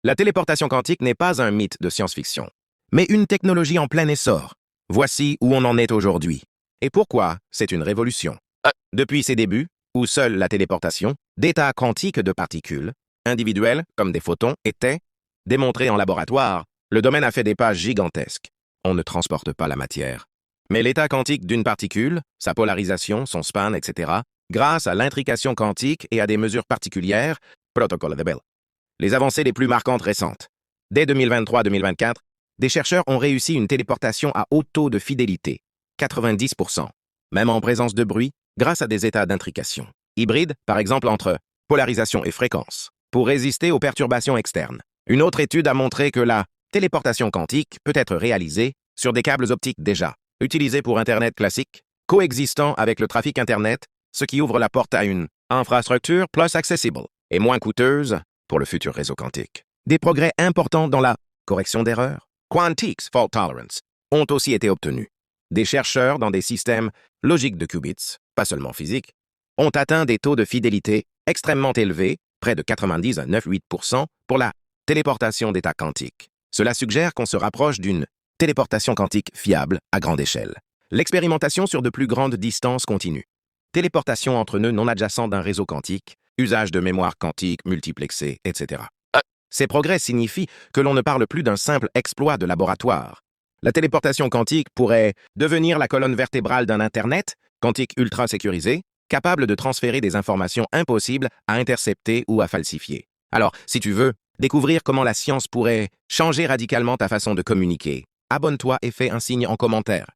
La téléportation quantique n'est pas un mythe de science-fiction, mais une technologie en plein essor. Voici où on en est aujourd'hui. Et pourquoi c'est une révolution. Depuis ses débuts, où seule la téléportation, d'états quantiques de particules, individuelles comme des photons, étaient démontrés en laboratoire, le domaine a fait des pas gigantesques. On ne transporte pas la matière. Mais l'état quantique d'une particule, sa polarisation, son spin, etc., grâce à l'intrication quantique et à des mesures particulières, protocole de Bell. Les avancées les plus marquantes récentes. Dès 2023-2024, des chercheurs ont réussi une téléportation à haut taux de fidélité, 90%, même en présence de bruit, grâce à des états d'intrication. Hybrides, par exemple entre polarisation et fréquence, pour résister aux perturbations externes. Une autre étude a montré que la téléportation quantique peut être réalisée sur des câbles optiques déjà utilisés pour Internet classique, coexistant avec le trafic Internet, ce qui ouvre la porte à une infrastructure plus accessible et moins coûteuse pour le futur réseau quantique. Des progrès importants dans la correction d'erreurs, Quantics Fault Tolerance, ont aussi été obtenus. Des chercheurs dans des systèmes logiques de qubits, pas seulement physiques, ont atteint des taux de fidélité extrêmement élevés, près de 99,8% pour la téléportation d'états quantiques. Cela suggère qu'on se rapproche d'une téléportation quantique fiable à grande échelle. L'expérimentation sur de plus grandes distances continue. Téléportation entre nœuds non adjacents d'un réseau quantique, usage de mémoire quantique multiplexée, etc. Ces progrès signifient que l'on ne parle plus d'un simple exploit de laboratoire. La téléportation quantique pourrait devenir la colonne vertébrale d'un Internet quantique ultra sécurisé, capable de transférer des informations impossibles à intercepter ou à falsifier. Alors, si tu veux découvrir comment la science pourrait changer radicalement ta façon de communiquer, abonne-toi et fais un signe en commentaire.